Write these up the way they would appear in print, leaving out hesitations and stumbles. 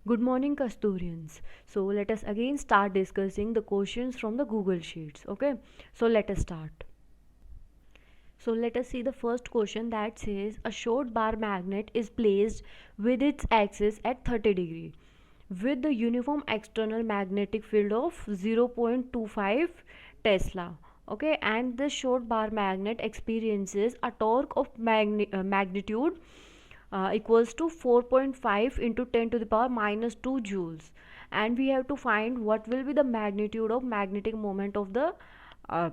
Good morning, Kasturians. So let us again start discussing the questions from the Google Sheets. Okay, so let us start. So let us see the first question that says a short bar magnet is placed with its axis at 30 degree with the uniform external magnetic field of 0.25 Tesla. Okay, and the short bar magnet experiences a torque of magnitude equals to 4.5 into 10 to the power minus 2 joules, and we have to find what will be the magnitude of magnetic moment of the uh,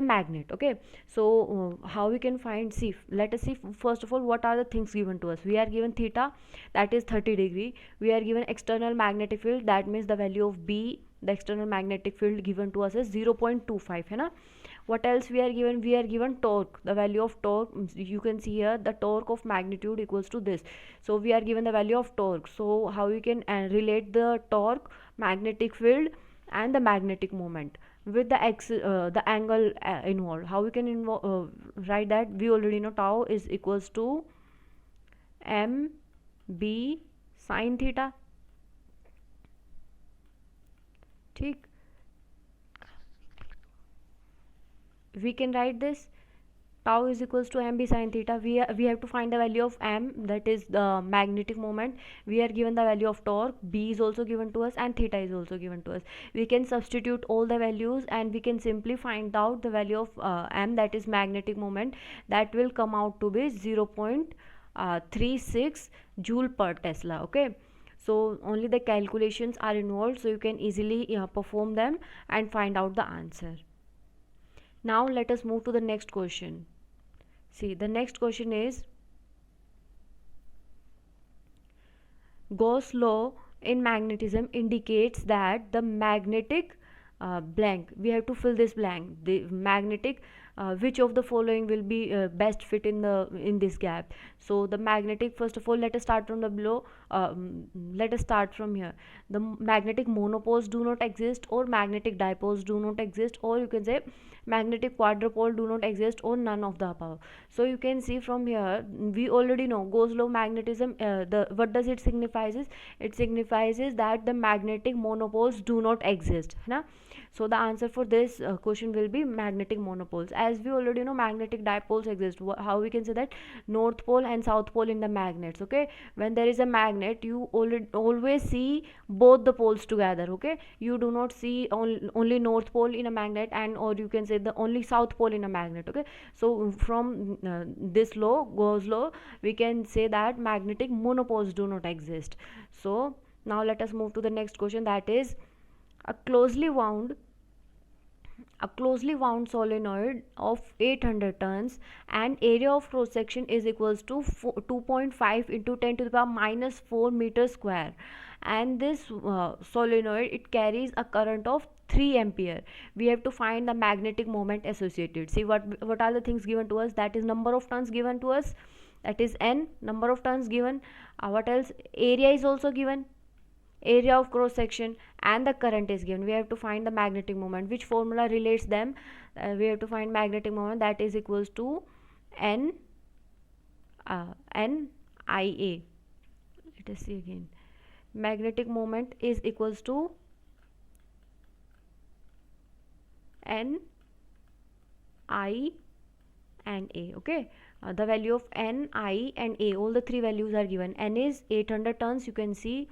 magnet. Okay, so how we can find, see, let us see first of all what are the things given to us. We are given theta, that is 30 degree. We are given external magnetic field, that means the value of B, the external magnetic field given to us is 0.25 है ना. What else we are given? We are given torque, the value of torque. You can see here the torque of magnitude equals to this, so we are given the value of torque. So how we can relate the torque, magnetic field and the magnetic moment with the angle involved? How we can write that? We already know tau is equals to m b sin theta. ठीक, we can write this tau is equals to mb sin theta. We have to find the value of m, that is the magnetic moment. We are given the value of torque, b is also given to us, and theta is also given to us. We can substitute all the values and we can simply find out the value of m, that is magnetic moment. That will come out to be 0.36 joule per Tesla. Okay, so only the calculations are involved, so you can easily perform them and find out the answer. Now let us move to the next question. See, the next question is Gauss law in magnetism indicates that the magnetic blank, we have to fill this blank, the magnetic which of the following will be best fit in this gap. So the magnetic, first of all, let us start from the below. Let us start from here. The magnetic monopoles do not exist, or magnetic dipoles do not exist, or you can say magnetic quadrupole do not exist, or none of the above. So you can see from here, we already know Gauss law magnetism, the what does it signifies is, it signifies that the magnetic monopoles do not exist na. So the answer for this question will be magnetic monopoles. As we already know, magnetic dipoles exist. How we can say that? North pole and south pole in the magnets. Okay, when there is a magnet, you always see both the poles together. Okay, you do not see only north pole in a magnet, and or you can say the only south pole in a magnet. Okay, so from this law, Gauss law, we can say that magnetic monopoles do not exist. So now let us move to the next question, that is a closely wound solenoid of 800 tons and area of cross section is equals to 2.5 into 10 to the power minus 4 meter square, and this solenoid, it carries a current of 3 ampere. We have to find the magnetic moment associated. See, what are the things given to us? That is number of tons given to us, that is n, number of tons given. What else? Area is also given, area of cross section, and the current is given. We have to find the magnetic moment. Which formula relates them? We have to find magnetic moment, that is equals to n ia. Let us see again. Magnetic moment is equals to n I and a. Okay, the value of n, I and a, all the three values are given. N is 800 tons, you can see.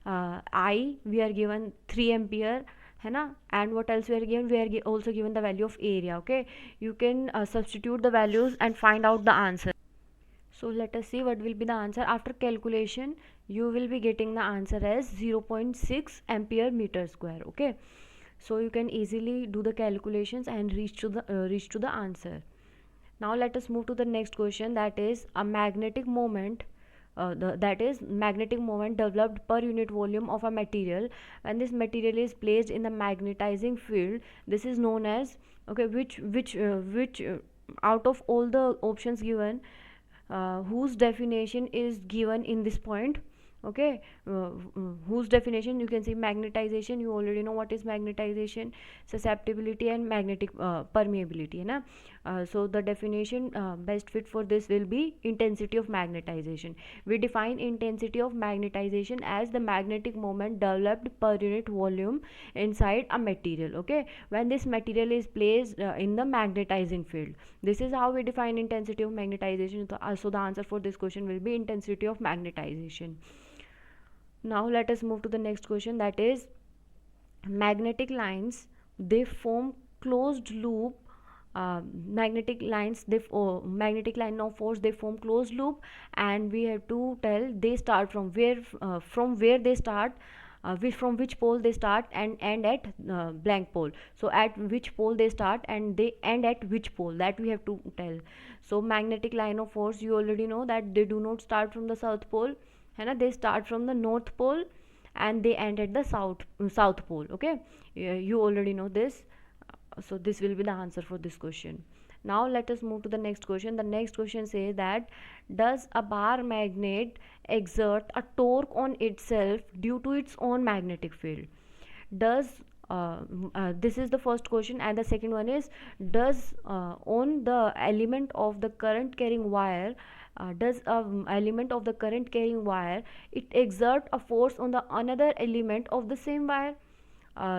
I, we are given 3 ampere है ना, and what else we are given? We are also given the value of area. Okay, you can substitute the values and find out the answer. So let us see what will be the answer. After calculation, you will be getting the answer as 0.6 ampere meter square. Okay, so you can easily do the calculations and reach to the answer. Now let us move to the next question, that is a magnetic moment, that is magnetic moment developed per unit volume of a material when this material is placed in the magnetizing field. This is known as, okay, which out of all the options given, whose definition is given in this point? Okay, whose definition you can see magnetization. You already know what is magnetization, susceptibility and magnetic permeability, है ना. So the definition best fit for this will be intensity of magnetization. We define intensity of magnetization as the magnetic moment developed per unit volume inside a material. Okay, when this material is placed in the magnetizing field, this is how we define intensity of magnetization. So the answer for this question will be intensity of magnetization. Now let us move to the next question, that is magnetic lines, they form closed loop. Magnetic lines, magnetic line of force, they form closed loop, and we have to tell they start from where they start, from which pole they start and end at blank pole. So at which pole they start and they end at which pole, that we have to tell. So magnetic line of force, you already know that they do not start from the south pole, है ना, they start from the north pole and they end at the south pole. Okay, you already know this. So this will be the answer for this question. Now let us move to the next question. The next question says that does a bar magnet exert a torque on itself due to its own magnetic field? Does this is the first question, and the second one is, does on the element of the current carrying wire, does a element of the current carrying wire, it exert a force on the another element of the same wire?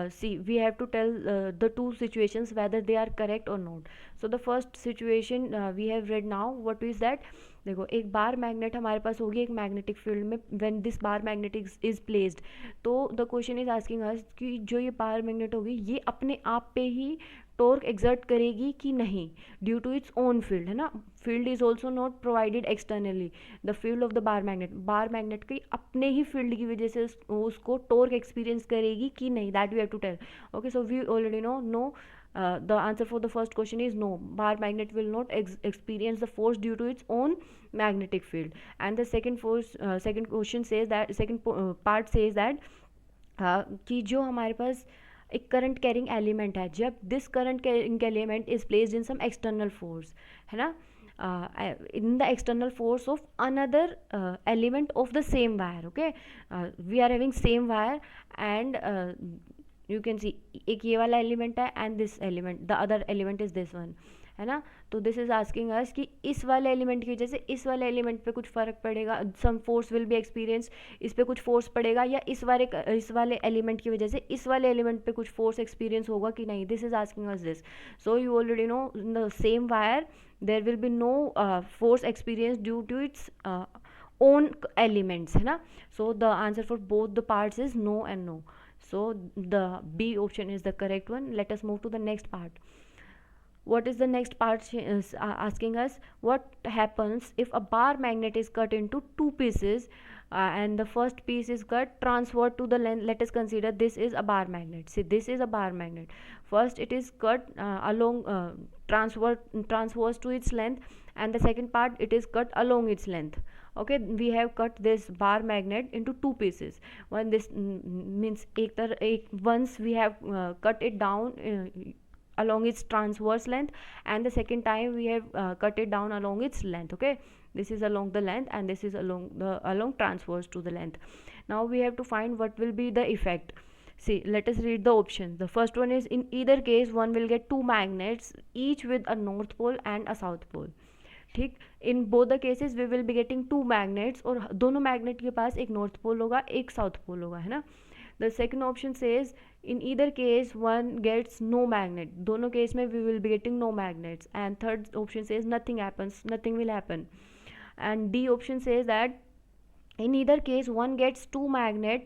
See, we have to tell the two situations whether they are correct or not. So the first situation we have read now. What is that? देखो, एक bar magnet हमारे पास होगी एक magnetic field में, when this bar magnet is placed. तो the question is asking us कि जो ये बार मैग्नेट होगी ये अपने आप पे ही टॉर्क एक्सर्ट करेगी कि नहीं, due to its own field, है ना. Field is also not provided externally. The field of the bar magnet की अपने ही फील्ड की वजह से उसको टॉर्क एक्सपीरियंस करेगी कि नहीं, that we have to tell. Okay, so we already know. The answer for the first question is no. Bar magnet will not experience the force due to its own magnetic field. And the second question says that, part says that कि जो हमारे पास एक current carrying element है, जब this current carrying element is placed in some external force, है ना, in the external force of another element of the same wire. Okay, we are having same wire and you can see एक ये वाला element है and this element, the other element is this one, है ना. तो this is asking us कि इस वाले एलिमेंट की वजह से इस वाले एलिमेंट पे कुछ फ़र्क पड़ेगा, some force will be experience, इस पे कुछ फोर्स पड़ेगा, या इस वाले एलिमेंट की वजह से इस वाले एलिमेंट पे कुछ फोर्स एक्सपीरियंस होगा कि नहीं. This is asking us this. So you already know in the same wire there will be no force experience due to its own elements, है ना. So the answer for both the parts is no and no. So the B option is the correct one. Let us move to the next part. What is the next part asking us? What happens if a bar magnet is cut into two pieces and the first piece is cut transferred to the length? Let us consider this is a bar magnet. See, this is a bar magnet. First it is cut along transfers to its length, and the second part it is cut along its length. Okay, we have cut this bar magnet into two pieces. One, this means once we have cut it down along its transverse length, and the second time we have cut it down along its length. Okay, this is along the length and this is along transverse to the length. Now we have to find what will be the effect. See, let us read the options. The first one is, in either case one will get two magnets each with a north pole and a south pole. ठीक, in both the cases we will be getting two magnets, और दोनों magnet के पास एक north pole होगा एक south pole होगा, है ना. The second option says in either case one gets no magnet, दोनों केस में we will be getting no magnets. And third option says nothing happens, nothing will happen. And D option says that in either case one gets two magnet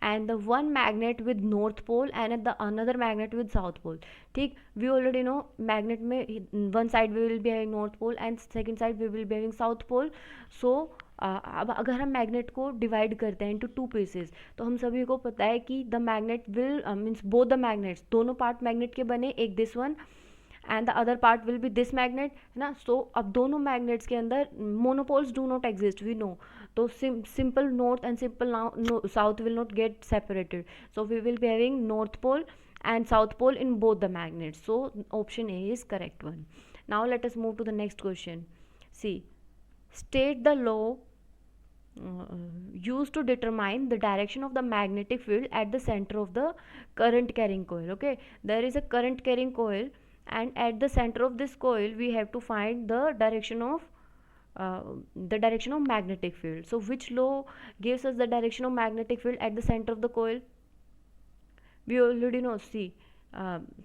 and the one magnet with north pole and the another magnet with south pole. ठीक, we already know magnet में one side we will be having north pole and second side we will be having south pole. So अब अगर हम magnet को divide करते हैं into two pieces, तो हम सभी को पता है कि the magnet will means both the magnets, दोनों पार्ट मैग्नेट के बने, एक this one and the other part will be this magnet, है ना. सो अब दोनों मैग्नेट्स के अंदर monopoles do not exist, we know. तो simple north and simple south will not get separated. So we will be having north pole and south pole in both the magnets. So option A is correct one. Now let us move to the next question. See, state the law used to determine the direction of the magnetic field at the center of the current carrying coil. Okay, there is a current carrying coil, and at the center of this coil we have to find uh, the direction of magnetic field. So which law gives us the direction of magnetic field at the center of the coil? We already know. See,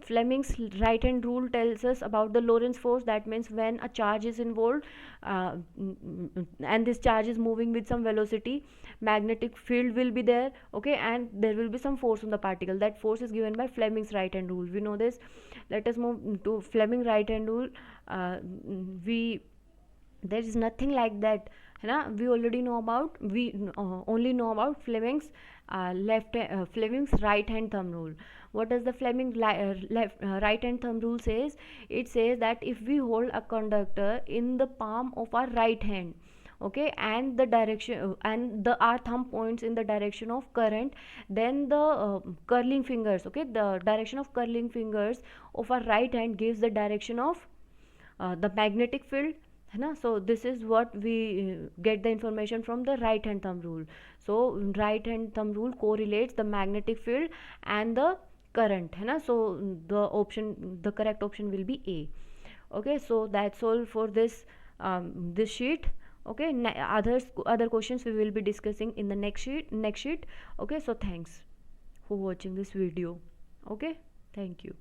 Fleming's right hand rule tells us about the Lorentz force. That means when a charge is involved, and this charge is moving with some velocity, magnetic field will be there. Okay, and there will be some force on the particle. That force is given by Fleming's right hand rule. We know this. Let us move to Fleming right hand rule. We There is nothing like that, है ना. We already know about, we only know about Fleming's Fleming's right hand thumb rule. What does the Fleming right hand thumb rule says? It says that if we hold a conductor in the palm of our right hand, okay, and the direction and the our thumb points in the direction of current, then the curling fingers, okay, the direction of curling fingers of our right hand gives the direction of the magnetic field, है ना. So this is what we get the information from the right hand thumb rule. So right hand thumb rule correlates the magnetic field and the current, है ना. So the correct option will be A. Okay, so that's all for this sheet. Okay, other questions we will be discussing in the next sheet. Okay, so thanks for watching this video. Okay, thank you.